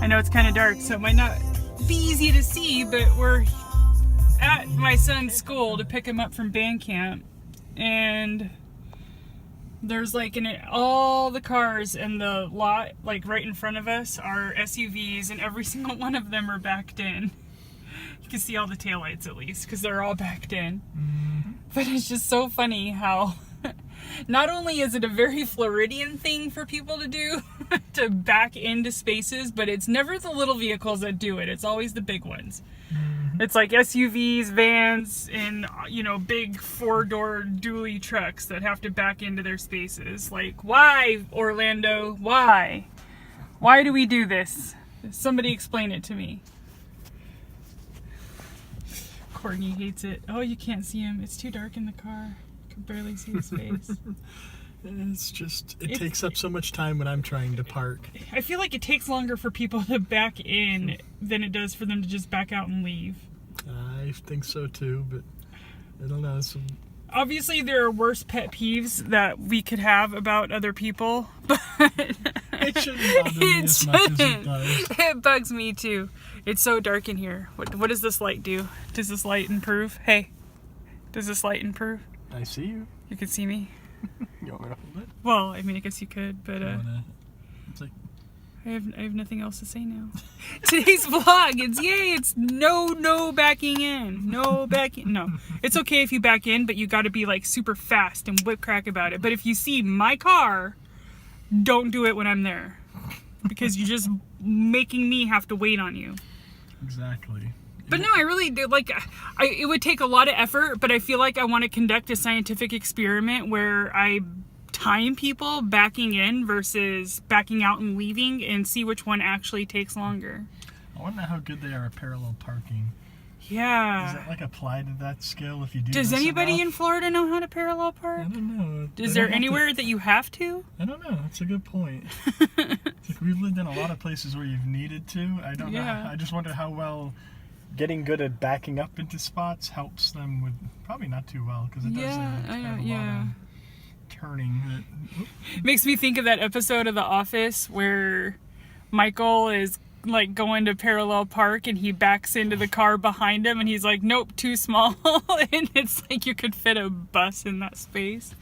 I know it's kind of dark, so it might not be easy to see, but we're at my son's school to pick him up from band camp, and there's like all the cars in the lot, like right in front of us, are SUVs, and every single one of them are backed in. You can see all the taillights at least, because they're all backed in. But it's just so funny how not only is it a very Floridian thing for people to do, to back into spaces, but it's never the little vehicles that do it. It's always the big ones. It's like SUVs, vans, and, you know, big 4-door dually trucks that have to back into their spaces. Like, why, Orlando? Why? Why do we do this? Somebody explain it to me. Courtney hates it. Oh, you can't see him. It's too dark in the car. I can barely see his face. It's just, it takes up so much time when I'm trying to park. I feel like it takes longer for people to back in than it does for them to just back out and leave. I think so too, but I don't know. Obviously, there are worse pet peeves that we could have about other people, but it shouldn't bother me as much as it does. It bugs me too. It's so dark in here. What does this light do? Does this light improve? Hey, does this light improve? I see you. You can see me? You want me to hold it? Well, I mean, I guess you could, but It's like... I have nothing else to say now. Today's vlog, it's no backing in. No backing. No. It's okay if you back in, but you got to be like super fast and whip crack about it. But if you see my car, don't do it when I'm there. Because you're just making me have to wait on you. Exactly. But no, I really do. Like, it would take a lot of effort, but I feel like I want to conduct a scientific experiment where I time people backing in versus backing out and leaving and see which one actually takes longer. I wonder how good they are at parallel parking. Yeah. Does that like apply to that skill if you do Does this anybody enough? In Florida know how to parallel park? I don't know. Is there anywhere that you have to? I don't know. That's a good point. It's like we've lived in a lot of places where you've needed to. I don't know. I just wonder how well getting good at backing up into spots helps them with, probably not too well, because it does have a lot of turning. Makes me think of that episode of The Office where Michael is like going to parallel park and he backs into the car behind him and he's like, nope, too small. And it's like you could fit a bus in that space.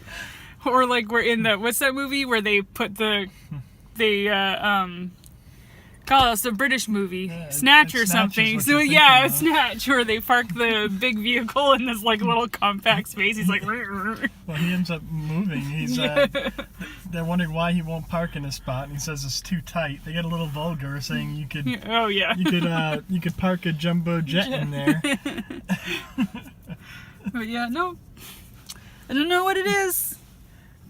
Or like we're in the, what's that movie where they put God, it's a British movie, Snatch or something. So yeah, Snatch, where they park the big vehicle in this like little compact space. He's like, well, he ends up moving. He's they're wondering why he won't park in a spot, and he says it's too tight. They get a little vulgar, saying you could, you could park a jumbo jet in there. But yeah, no, I don't know what it is,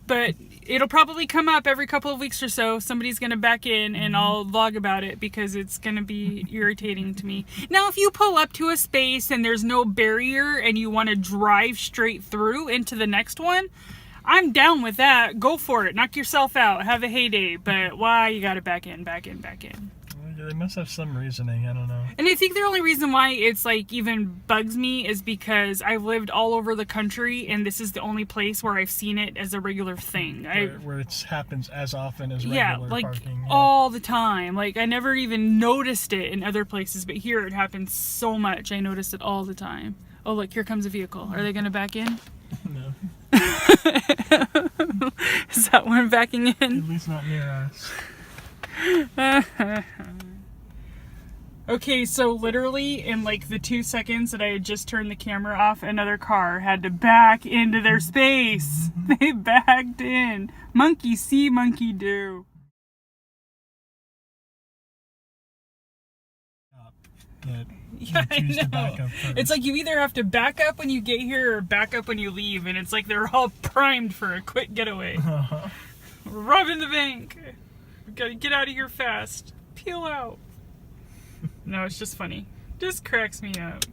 but it'll probably come up every couple of weeks or so. Somebody's going to back in and I'll vlog about it because it's going to be irritating to me. Now, if you pull up to a space and there's no barrier and you want to drive straight through into the next one, I'm down with that. Go for it. Knock yourself out. Have a heyday. But why you got to back in. They must have some reasoning. I don't know. And I think the only reason why it's like even bugs me is because I've lived all over the country and this is the only place where I've seen it as a regular thing. Where it happens as often as regular parking. All the time. Like I never even noticed it in other places, but here it happens so much. I notice it all the time. Oh look, here comes a vehicle. Are they going to back in? No. Is that one backing in? At least not near us. Okay, so literally in like the 2 seconds that I had just turned the camera off, another car had to back into their space. They backed in. Monkey see, monkey do. Yeah, I know. It's like you either have to back up when you get here or back up when you leave, and it's like they're all primed for a quick getaway. Robbing the bank. We gotta get out of here fast. Peel out. No, it's just funny. Just cracks me up.